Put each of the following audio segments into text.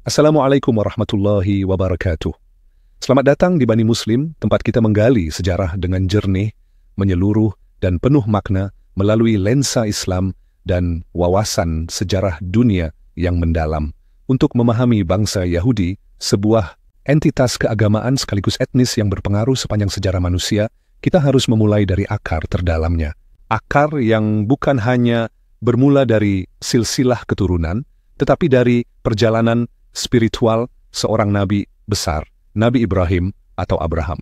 Assalamualaikum warahmatullahi wabarakatuh. Selamat datang di Bani Muslim, tempat kita menggali sejarah dengan jernih, menyeluruh, dan penuh makna melalui lensa Islam dan wawasan sejarah dunia yang mendalam. Untuk memahami bangsa Yahudi, sebuah entitas keagamaan sekaligus etnis yang berpengaruh sepanjang sejarah manusia, kita harus memulai dari akar terdalamnya. Akar yang bukan hanya bermula dari silsilah keturunan, tetapi dari perjalanan spiritual seorang nabi besar, Nabi Ibrahim atau Abraham.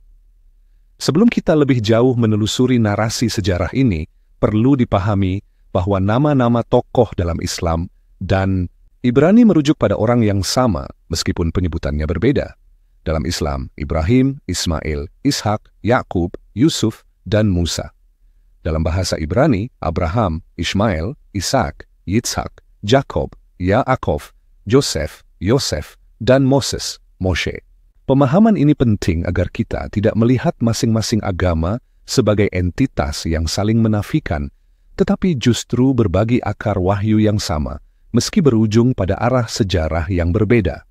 Sebelum kita lebih jauh menelusuri narasi sejarah ini, perlu dipahami bahwa nama-nama tokoh dalam Islam dan Ibrani merujuk pada orang yang sama meskipun penyebutannya berbeda. Dalam Islam, Ibrahim, Ismail, Ishak, Yakub, Yusuf, dan Musa. Dalam bahasa Ibrani, Abraham, Ismail, Ishak, Yitzhak, Jakob, Yaakov, Joseph, Yosef, dan Moses, Moshe. Pemahaman ini penting agar kita tidak melihat masing-masing agama sebagai entitas yang saling menafikan, tetapi justru berbagi akar wahyu yang sama, meski berujung pada arah sejarah yang berbeda.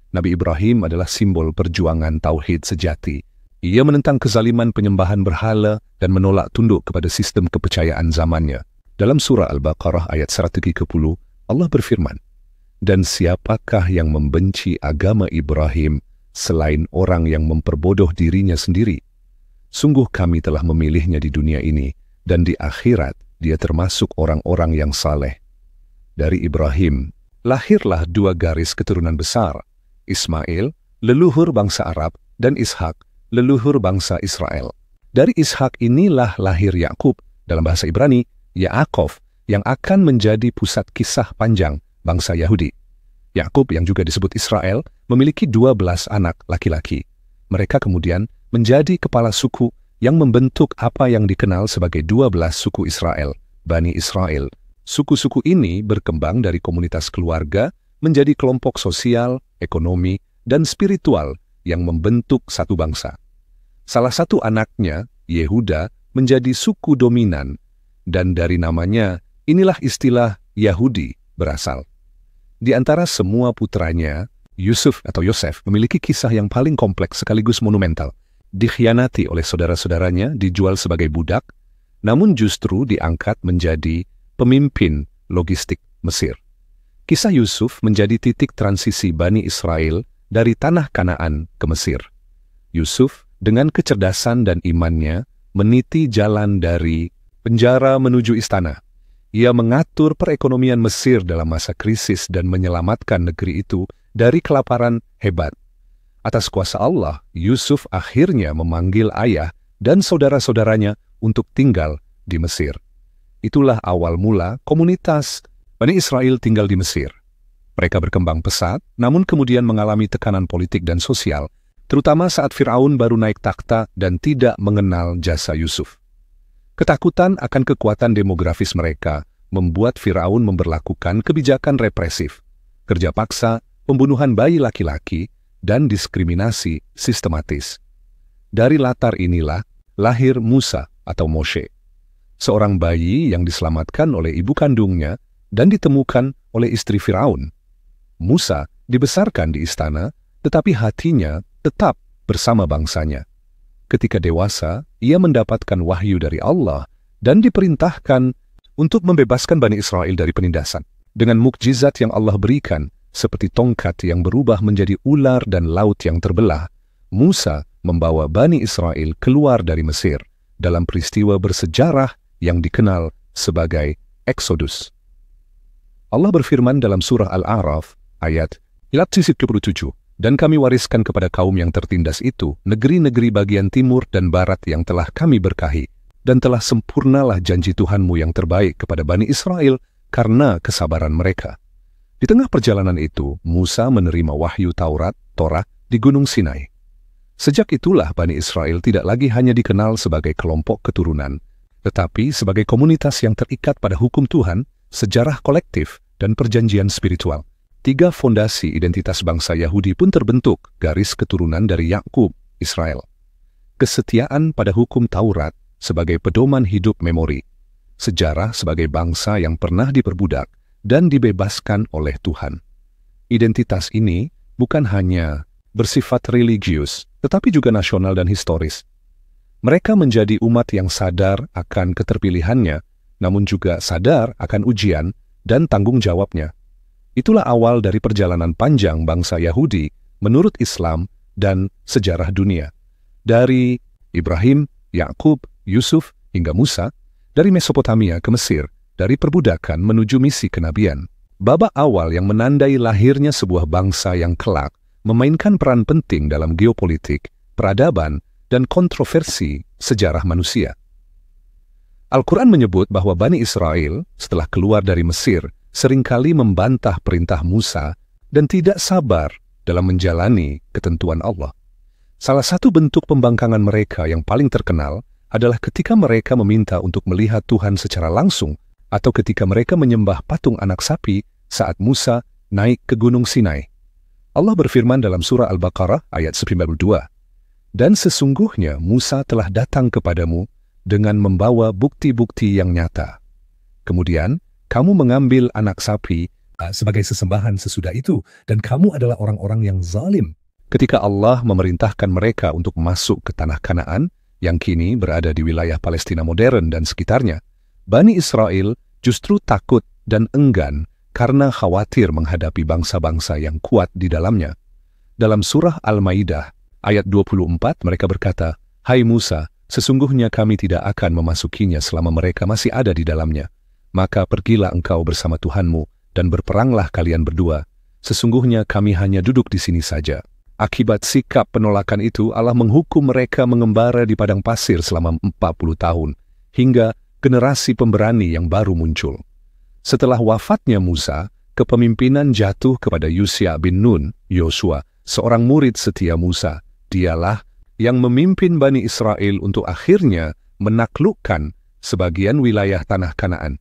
Nabi Ibrahim adalah simbol perjuangan tauhid sejati. Ia menentang kezaliman penyembahan berhala dan menolak tunduk kepada sistem kepercayaan zamannya. Dalam surah Al-Baqarah ayat 130, Allah berfirman, "Dan siapakah yang membenci agama Ibrahim selain orang yang memperbodoh dirinya sendiri? Sungguh kami telah memilihnya di dunia ini, dan di akhirat dia termasuk orang-orang yang saleh." Dari Ibrahim, lahirlah dua garis keturunan besar, Ismail, leluhur bangsa Arab, dan Ishak, leluhur bangsa Israel. Dari Ishak inilah lahir Yakub, dalam bahasa Ibrani, Yaakov, yang akan menjadi pusat kisah panjang bangsa Yahudi. Yakub yang juga disebut Israel memiliki 12 anak laki-laki. Mereka kemudian menjadi kepala suku yang membentuk apa yang dikenal sebagai 12 suku Israel, Bani Israel. Suku-suku ini berkembang dari komunitas keluarga menjadi kelompok sosial, ekonomi, dan spiritual yang membentuk satu bangsa. Salah satu anaknya, Yehuda, menjadi suku dominan, dan dari namanya inilah istilah Yahudi berasal. Di antara semua putranya, Yusuf atau Yosef memiliki kisah yang paling kompleks sekaligus monumental. Dikhianati oleh saudara-saudaranya, dijual sebagai budak, namun justru diangkat menjadi pemimpin logistik Mesir. Kisah Yusuf menjadi titik transisi Bani Israel dari tanah Kanaan ke Mesir. Yusuf dengan kecerdasan dan imannya meniti jalan dari penjara menuju istana. Ia mengatur perekonomian Mesir dalam masa krisis dan menyelamatkan negeri itu dari kelaparan hebat. Atas kuasa Allah, Yusuf akhirnya memanggil ayah dan saudara-saudaranya untuk tinggal di Mesir. Itulah awal mula komunitas Bani Israel tinggal di Mesir. Mereka berkembang pesat, namun kemudian mengalami tekanan politik dan sosial, terutama saat Firaun baru naik takhta dan tidak mengenal jasa Yusuf. Ketakutan akan kekuatan demografis mereka membuat Firaun memberlakukan kebijakan represif, kerja paksa, pembunuhan bayi laki-laki, dan diskriminasi sistematis. Dari latar inilah lahir Musa atau Moshe, seorang bayi yang diselamatkan oleh ibu kandungnya dan ditemukan oleh istri Firaun. Musa dibesarkan di istana, tetapi hatinya tetap bersama bangsanya. Ketika dewasa, ia mendapatkan wahyu dari Allah dan diperintahkan untuk membebaskan Bani Israel dari penindasan. Dengan mukjizat yang Allah berikan, seperti tongkat yang berubah menjadi ular dan laut yang terbelah, Musa membawa Bani Israel keluar dari Mesir dalam peristiwa bersejarah yang dikenal sebagai Exodus. Allah berfirman dalam surah Al-A'raf ayat 37, "Dan kami wariskan kepada kaum yang tertindas itu negeri-negeri bagian timur dan barat yang telah kami berkahi, dan telah sempurnalah janji Tuhanmu yang terbaik kepada Bani Israel karena kesabaran mereka." Di tengah perjalanan itu, Musa menerima wahyu Torah di Gunung Sinai. Sejak itulah Bani Israel tidak lagi hanya dikenal sebagai kelompok keturunan, tetapi sebagai komunitas yang terikat pada hukum Tuhan, sejarah kolektif, dan perjanjian spiritual. 3 fondasi identitas bangsa Yahudi pun terbentuk, garis keturunan dari Yakub, Israel. Kesetiaan pada hukum Taurat sebagai pedoman hidup memori, sejarah sebagai bangsa yang pernah diperbudak dan dibebaskan oleh Tuhan. identitas ini bukan hanya bersifat religius, tetapi juga nasional dan historis. Mereka menjadi umat yang sadar akan keterpilihannya, namun juga sadar akan ujian dan tanggung jawabnya. Itulah awal dari perjalanan panjang bangsa Yahudi menurut Islam dan sejarah dunia. Dari Ibrahim, Yakub, Yusuf, hingga Musa, dari Mesopotamia ke Mesir, dari perbudakan menuju misi kenabian. Babak awal yang menandai lahirnya sebuah bangsa yang kelak memainkan peran penting dalam geopolitik, peradaban, dan kontroversi sejarah manusia. Al-Quran menyebut bahwa Bani Israel setelah keluar dari Mesir seringkali membantah perintah Musa dan tidak sabar dalam menjalani ketentuan Allah. Salah satu bentuk pembangkangan mereka yang paling terkenal adalah ketika mereka meminta untuk melihat Tuhan secara langsung atau ketika mereka menyembah patung anak sapi saat Musa naik ke Gunung Sinai. Allah berfirman dalam surah Al-Baqarah ayat 92, "Dan sesungguhnya Musa telah datang kepadamu dengan membawa bukti-bukti yang nyata. Kemudian kamu mengambil anak sapi sebagai sesembahan sesudah itu, dan kamu adalah orang-orang yang zalim." Ketika Allah memerintahkan mereka untuk masuk ke tanah Kanaan, yang kini berada di wilayah Palestina modern dan sekitarnya, Bani Israel justru takut dan enggan karena khawatir menghadapi bangsa-bangsa yang kuat di dalamnya. Dalam surah Al-Maidah, ayat 24, mereka berkata, "Hai Musa, sesungguhnya kami tidak akan memasukinya selama mereka masih ada di dalamnya. Maka pergilah engkau bersama Tuhanmu, dan berperanglah kalian berdua. Sesungguhnya kami hanya duduk di sini saja." Akibat sikap penolakan itu, Allah menghukum mereka mengembara di padang pasir selama 40 tahun, hingga generasi pemberani yang baru muncul. Setelah wafatnya Musa, kepemimpinan jatuh kepada Yusya bin Nun, Yosua, seorang murid setia Musa. Dialah yang memimpin Bani Israel untuk akhirnya menaklukkan sebagian wilayah tanah Kanaan.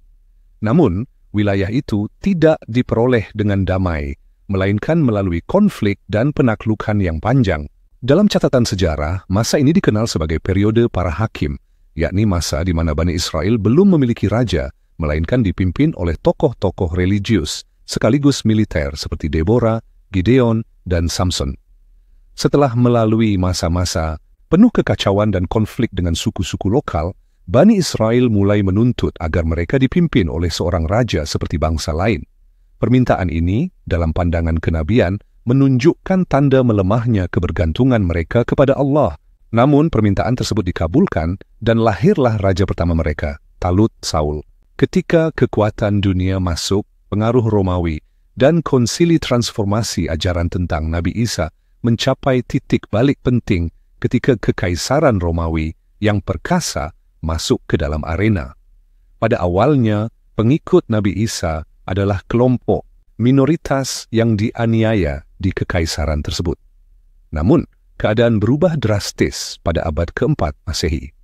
Namun, wilayah itu tidak diperoleh dengan damai, melainkan melalui konflik dan penaklukan yang panjang. Dalam catatan sejarah, masa ini dikenal sebagai periode para hakim, yakni masa di mana Bani Israel belum memiliki raja, melainkan dipimpin oleh tokoh-tokoh religius, sekaligus militer seperti Deborah, Gideon, dan Samson. Setelah melalui masa-masa penuh kekacauan dan konflik dengan suku-suku lokal, Bani Israel mulai menuntut agar mereka dipimpin oleh seorang raja seperti bangsa lain. Permintaan ini, dalam pandangan kenabian, menunjukkan tanda melemahnya kebergantungan mereka kepada Allah. Namun, permintaan tersebut dikabulkan dan lahirlah raja pertama mereka, Talut Saul. Ketika kekuatan dunia masuk, pengaruh Romawi, dan konsili transformasi ajaran tentang Nabi Isa mencapai titik balik penting ketika kekaisaran Romawi yang perkasa masuk ke dalam arena. Pada awalnya, pengikut Nabi Isa adalah kelompok minoritas yang dianiaya di kekaisaran tersebut. Namun, keadaan berubah drastis pada abad keempat Masehi.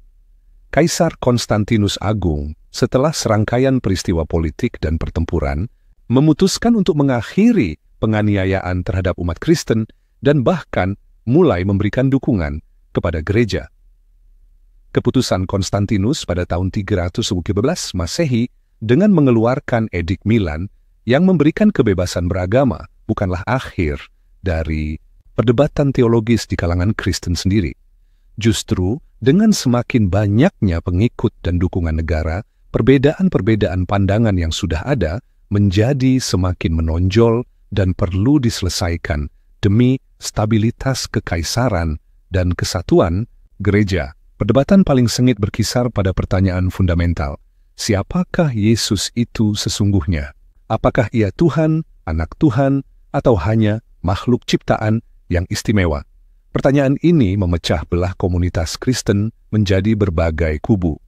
Kaisar Konstantinus Agung, setelah serangkaian peristiwa politik dan pertempuran, memutuskan untuk mengakhiri penganiayaan terhadap umat Kristen dan bahkan mulai memberikan dukungan kepada gereja. Keputusan Konstantinus pada tahun 317 Masehi dengan mengeluarkan Edik Milan yang memberikan kebebasan beragama bukanlah akhir dari perdebatan teologis di kalangan Kristen sendiri. Justru dengan semakin banyaknya pengikut dan dukungan negara, perbedaan-perbedaan pandangan yang sudah ada menjadi semakin menonjol dan perlu diselesaikan demi stabilitas kekaisaran dan kesatuan gereja. Perdebatan paling sengit berkisar pada pertanyaan fundamental. Siapakah Yesus itu sesungguhnya? Apakah ia Tuhan, anak Tuhan, atau hanya makhluk ciptaan yang istimewa? Pertanyaan ini memecah belah komunitas Kristen menjadi berbagai kubu.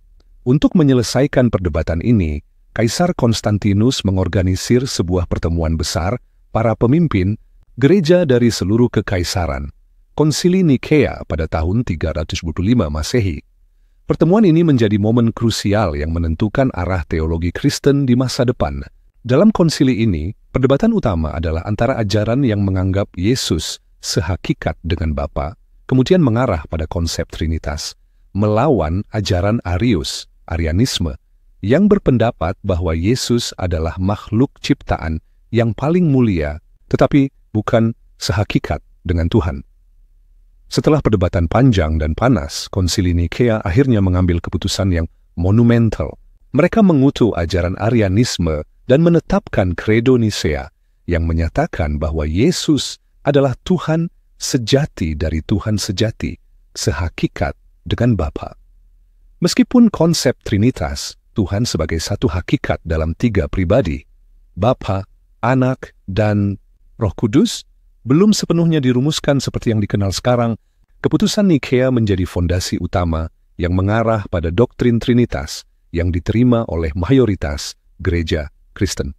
Untuk menyelesaikan perdebatan ini, Kaisar Konstantinus mengorganisir sebuah pertemuan besar para pemimpin gereja dari seluruh kekaisaran, Konsili Nikea pada tahun 325 Masehi. Pertemuan ini menjadi momen krusial yang menentukan arah teologi Kristen di masa depan. Dalam konsili ini, perdebatan utama adalah antara ajaran yang menganggap Yesus sehakikat dengan Bapa, kemudian mengarah pada konsep Trinitas, melawan ajaran Arius, Arianisme, yang berpendapat bahwa Yesus adalah makhluk ciptaan yang paling mulia tetapi bukan sehakikat dengan Tuhan. Setelah perdebatan panjang dan panas, Konsili Nikea akhirnya mengambil keputusan yang monumental. Mereka mengutuk ajaran Arianisme dan menetapkan Credo Nisea yang menyatakan bahwa Yesus adalah Tuhan sejati dari Tuhan sejati, sehakikat dengan Bapa. Meskipun konsep Trinitas, Tuhan sebagai satu hakikat dalam 3 pribadi, Bapa, Anak, dan Roh Kudus, belum sepenuhnya dirumuskan seperti yang dikenal sekarang, keputusan Nikea menjadi fondasi utama yang mengarah pada doktrin Trinitas yang diterima oleh mayoritas gereja Kristen.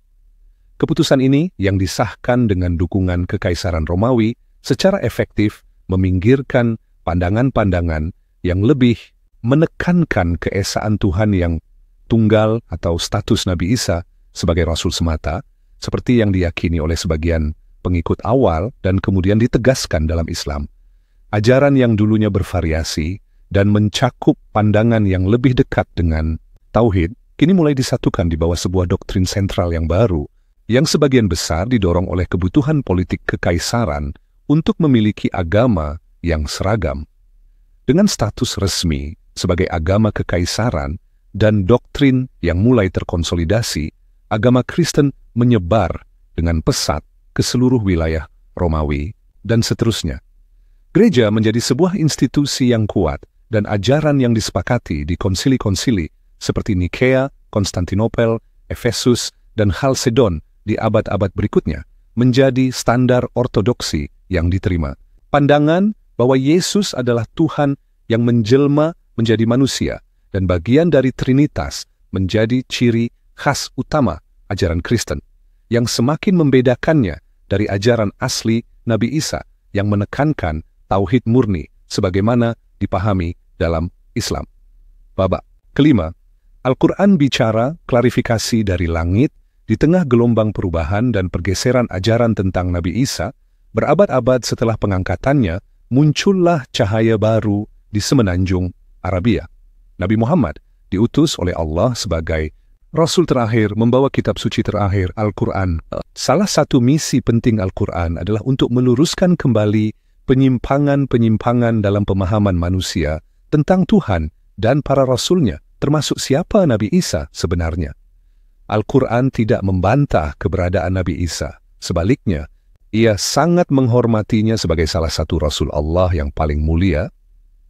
Keputusan ini yang disahkan dengan dukungan Kekaisaran Romawi secara efektif meminggirkan pandangan-pandangan yang lebih menekankan keesaan Tuhan yang tunggal atau status Nabi Isa sebagai Rasul semata, seperti yang diyakini oleh sebagian pengikut awal dan kemudian ditegaskan dalam Islam. Ajaran yang dulunya bervariasi dan mencakup pandangan yang lebih dekat dengan Tauhid, kini mulai disatukan di bawah sebuah doktrin sentral yang baru, yang sebagian besar didorong oleh kebutuhan politik kekaisaran untuk memiliki agama yang seragam. Dengan status resmi sebagai agama kekaisaran dan doktrin yang mulai terkonsolidasi, agama Kristen menyebar dengan pesat ke seluruh wilayah Romawi dan seterusnya. Gereja menjadi sebuah institusi yang kuat dan ajaran yang disepakati di konsili-konsili seperti Nikea, Konstantinopel, Efesus, dan Chalcedon di abad-abad berikutnya menjadi standar ortodoksi yang diterima. Pandangan bahwa Yesus adalah Tuhan yang menjelma menjadi manusia dan bagian dari Trinitas menjadi ciri khas utama ajaran Kristen yang semakin membedakannya dari ajaran asli Nabi Isa yang menekankan tauhid murni sebagaimana dipahami dalam Islam. Babak kelima, Al-Quran bicara klarifikasi dari langit di tengah gelombang perubahan dan pergeseran ajaran tentang Nabi Isa. Berabad-abad setelah pengangkatannya, muncullah cahaya baru di semenanjung Arabia. Nabi Muhammad diutus oleh Allah sebagai Rasul terakhir membawa kitab suci terakhir, Al-Quran. Salah satu misi penting Al-Quran adalah untuk meluruskan kembali penyimpangan-penyimpangan dalam pemahaman manusia tentang Tuhan dan para Rasulnya, termasuk siapa Nabi Isa sebenarnya. Al-Quran tidak membantah keberadaan Nabi Isa. Sebaliknya, ia sangat menghormatinya sebagai salah satu Rasul Allah yang paling mulia.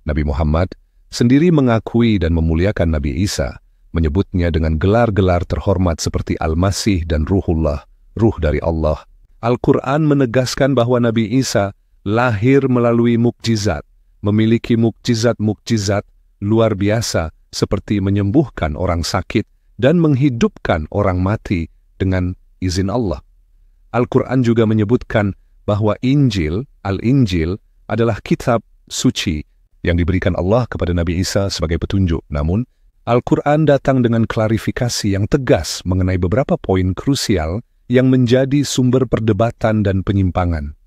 Nabi Muhammad sendiri mengakui dan memuliakan Nabi Isa, menyebutnya dengan gelar-gelar terhormat seperti Al-Masih dan Ruhullah, Ruh dari Allah. Al-Quran menegaskan bahwa Nabi Isa lahir melalui mukjizat, memiliki mukjizat-mukjizat luar biasa seperti menyembuhkan orang sakit dan menghidupkan orang mati dengan izin Allah. Al-Quran juga menyebutkan bahwa Injil, Al-Injil, adalah kitab suci yang diberikan Allah kepada Nabi Isa sebagai petunjuk. Namun, Al-Quran datang dengan klarifikasi yang tegas mengenai beberapa poin krusial yang menjadi sumber perdebatan dan penyimpangan.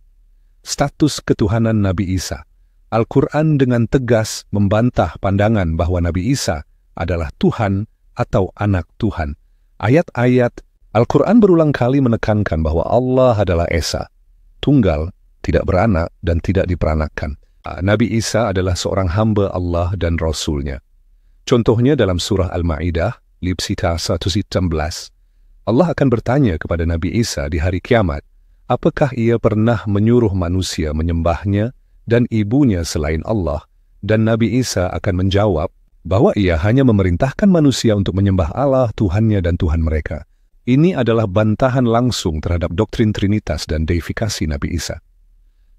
Status ketuhanan Nabi Isa. Al-Quran dengan tegas membantah pandangan bahwa Nabi Isa adalah Tuhan atau anak Tuhan. Ayat-ayat Al-Quran berulang kali menekankan bahwa Allah adalah Esa, tunggal, tidak beranak, dan tidak diperanakkan. Nabi Isa adalah seorang hamba Allah dan Rasul-Nya. Contohnya dalam surah Al-Ma'idah, Libsita 116, Allah akan bertanya kepada Nabi Isa di hari kiamat, apakah ia pernah menyuruh manusia menyembahnya dan ibunya selain Allah? Dan Nabi Isa akan menjawab bahwa ia hanya memerintahkan manusia untuk menyembah Allah, Tuhannya dan Tuhan mereka. Ini adalah bantahan langsung terhadap doktrin Trinitas dan deifikasi Nabi Isa.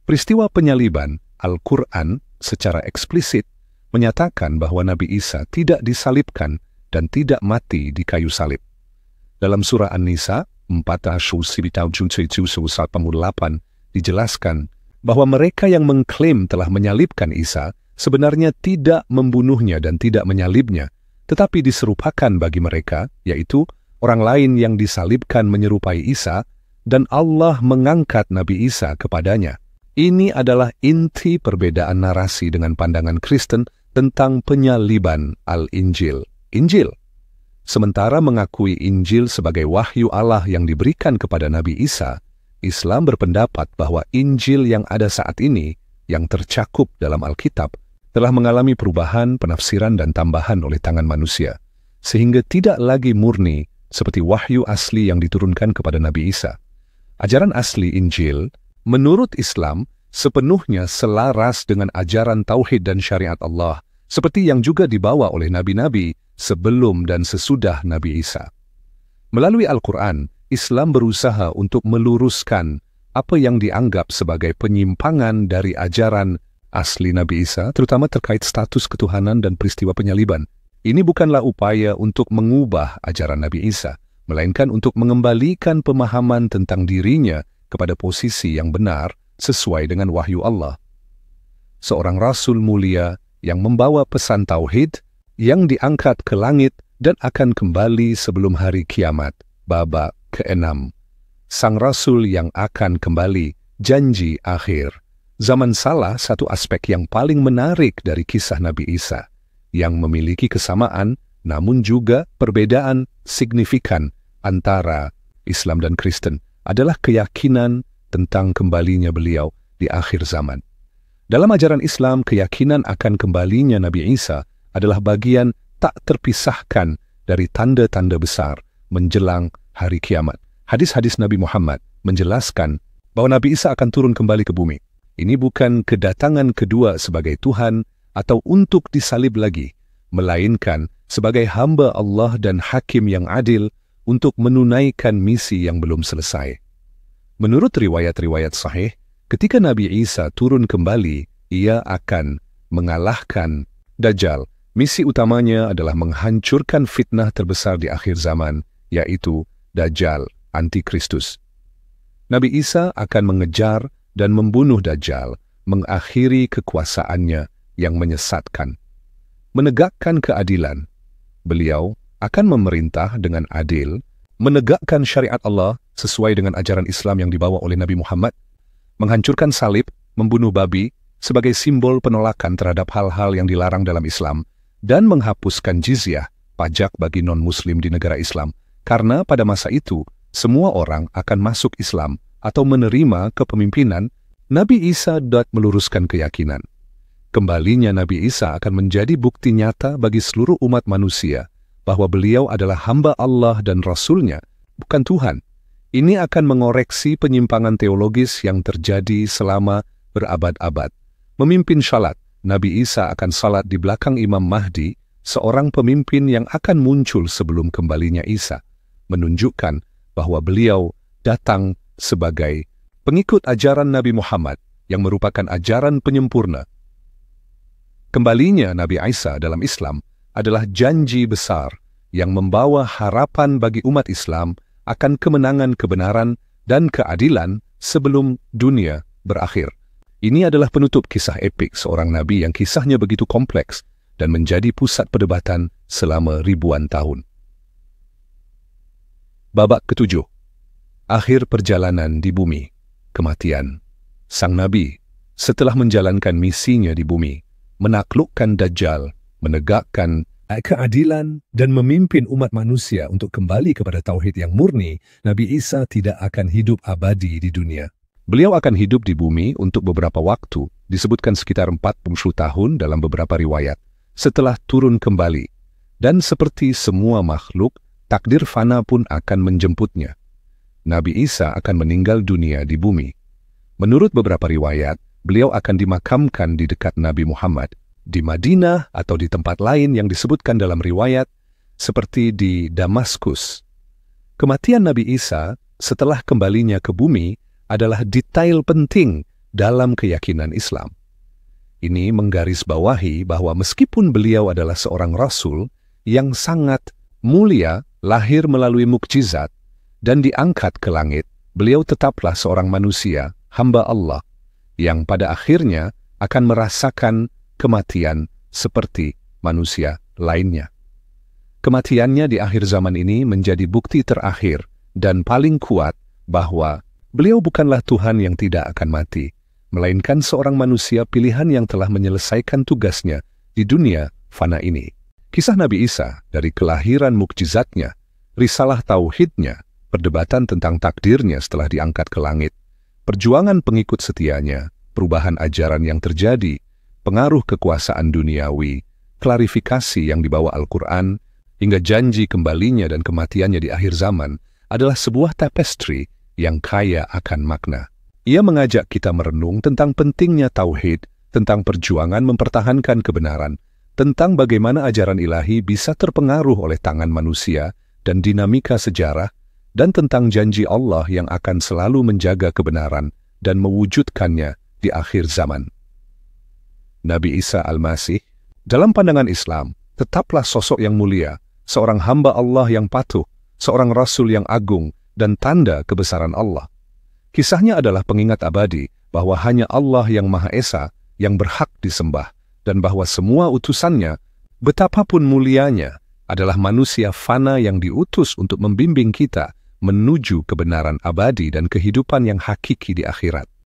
Peristiwa penyaliban Al-Quran secara eksplisit menyatakan bahwa Nabi Isa tidak disalibkan dan tidak mati di kayu salib. Dalam surah An-Nisa 4:1-8 dijelaskan bahwa mereka yang mengklaim telah menyalibkan Isa sebenarnya tidak membunuhnya dan tidak menyalibnya, tetapi diserupakan bagi mereka, yaitu orang lain yang disalibkan menyerupai Isa, dan Allah mengangkat Nabi Isa kepadanya. Ini adalah inti perbedaan narasi dengan pandangan Kristen tentang penyaliban Al-Injil. Injil, sementara mengakui Injil sebagai wahyu Allah yang diberikan kepada Nabi Isa, Islam berpendapat bahwa Injil yang ada saat ini, yang tercakup dalam Alkitab, telah mengalami perubahan, penafsiran, dan tambahan oleh tangan manusia, sehingga tidak lagi murni seperti wahyu asli yang diturunkan kepada Nabi Isa. Ajaran asli Injil, menurut Islam, sepenuhnya selaras dengan ajaran tauhid dan syariat Allah, seperti yang juga dibawa oleh nabi-nabi sebelum dan sesudah Nabi Isa. Melalui Al-Quran, Islam berusaha untuk meluruskan apa yang dianggap sebagai penyimpangan dari ajaran asli Nabi Isa, terutama terkait status ketuhanan dan peristiwa penyaliban. Ini bukanlah upaya untuk mengubah ajaran Nabi Isa, melainkan untuk mengembalikan pemahaman tentang dirinya kepada posisi yang benar sesuai dengan wahyu Allah. Seorang rasul mulia yang membawa pesan tauhid yang diangkat ke langit dan akan kembali sebelum hari kiamat. Babak ke-6. Sang Rasul yang akan kembali, janji akhir. Zaman salah satu aspek yang paling menarik dari kisah Nabi Isa, yang memiliki kesamaan namun juga perbedaan signifikan antara Islam dan Kristen, adalah keyakinan tentang kembalinya beliau di akhir zaman. Dalam ajaran Islam, keyakinan akan kembalinya Nabi Isa adalah bagian tak terpisahkan dari tanda-tanda besar menjelang hari kiamat. Hadis-hadis Nabi Muhammad menjelaskan bahwa Nabi Isa akan turun kembali ke bumi. Ini bukan kedatangan kedua sebagai Tuhan atau untuk disalib lagi, melainkan sebagai hamba Allah dan hakim yang adil untuk menunaikan misi yang belum selesai. Menurut riwayat-riwayat sahih, ketika Nabi Isa turun kembali, ia akan mengalahkan Dajjal. Misi utamanya adalah menghancurkan fitnah terbesar di akhir zaman, yaitu Dajjal, Antikristus. Nabi Isa akan mengejar dan membunuh Dajjal, mengakhiri kekuasaannya yang menyesatkan. Menegakkan keadilan, beliau akan memerintah dengan adil, menegakkan syariat Allah sesuai dengan ajaran Islam yang dibawa oleh Nabi Muhammad, menghancurkan salib, membunuh babi sebagai simbol penolakan terhadap hal-hal yang dilarang dalam Islam, dan menghapuskan jizyah, pajak bagi non-Muslim di negara Islam, karena pada masa itu semua orang akan masuk Islam atau menerima kepemimpinan. Nabi Isa meluruskan keyakinan. Kembalinya Nabi Isa akan menjadi bukti nyata bagi seluruh umat manusia bahwa beliau adalah hamba Allah dan Rasul-Nya, bukan Tuhan. Ini akan mengoreksi penyimpangan teologis yang terjadi selama berabad-abad. Memimpin salat, Nabi Isa akan salat di belakang Imam Mahdi, seorang pemimpin yang akan muncul sebelum kembalinya Isa, menunjukkan bahwa beliau datang sebagai pengikut ajaran Nabi Muhammad yang merupakan ajaran penyempurna. Kembalinya Nabi Isa dalam Islam adalah janji besar yang membawa harapan bagi umat Islam akan kemenangan kebenaran dan keadilan sebelum dunia berakhir. Ini adalah penutup kisah epik seorang nabi yang kisahnya begitu kompleks dan menjadi pusat perdebatan selama ribuan tahun. Babak ke-7. Akhir perjalanan di bumi, kematian. Sang Nabi, setelah menjalankan misinya di bumi, menaklukkan Dajjal, menegakkan keadilan, dan memimpin umat manusia untuk kembali kepada tauhid yang murni, Nabi Isa tidak akan hidup abadi di dunia. Beliau akan hidup di bumi untuk beberapa waktu, disebutkan sekitar 40 tahun dalam beberapa riwayat, setelah turun kembali. Dan seperti semua makhluk, takdir fana pun akan menjemputnya. Nabi Isa akan meninggal dunia di bumi. Menurut beberapa riwayat, beliau akan dimakamkan di dekat Nabi Muhammad, di Madinah atau di tempat lain yang disebutkan dalam riwayat, seperti di Damaskus. Kematian Nabi Isa setelah kembalinya ke bumi adalah detail penting dalam keyakinan Islam. Ini menggarisbawahi bahwa meskipun beliau adalah seorang rasul yang sangat mulia, lahir melalui mukjizat, dan diangkat ke langit, beliau tetaplah seorang manusia, hamba Allah, yang pada akhirnya akan merasakan kematian seperti manusia lainnya. Kematiannya di akhir zaman ini menjadi bukti terakhir dan paling kuat bahwa beliau bukanlah Tuhan yang tidak akan mati, melainkan seorang manusia pilihan yang telah menyelesaikan tugasnya di dunia fana ini. Kisah Nabi Isa dari kelahiran mukjizatnya, risalah tauhidnya, perdebatan tentang takdirnya setelah diangkat ke langit, perjuangan pengikut setianya, perubahan ajaran yang terjadi, pengaruh kekuasaan duniawi, klarifikasi yang dibawa Al-Quran, hingga janji kembalinya dan kematiannya di akhir zaman adalah sebuah tapestry yang kaya akan makna. Ia mengajak kita merenung tentang pentingnya tauhid, tentang perjuangan mempertahankan kebenaran, tentang bagaimana ajaran ilahi bisa terpengaruh oleh tangan manusia dan dinamika sejarah, dan tentang janji Allah yang akan selalu menjaga kebenaran dan mewujudkannya di akhir zaman. Nabi Isa Al-Masih, dalam pandangan Islam, tetaplah sosok yang mulia, seorang hamba Allah yang patuh, seorang rasul yang agung, dan tanda kebesaran Allah. Kisahnya adalah pengingat abadi bahwa hanya Allah yang Maha Esa yang berhak disembah, dan bahwa semua utusannya, betapapun mulianya, adalah manusia fana yang diutus untuk membimbing kita menuju kebenaran abadi dan kehidupan yang hakiki di akhirat.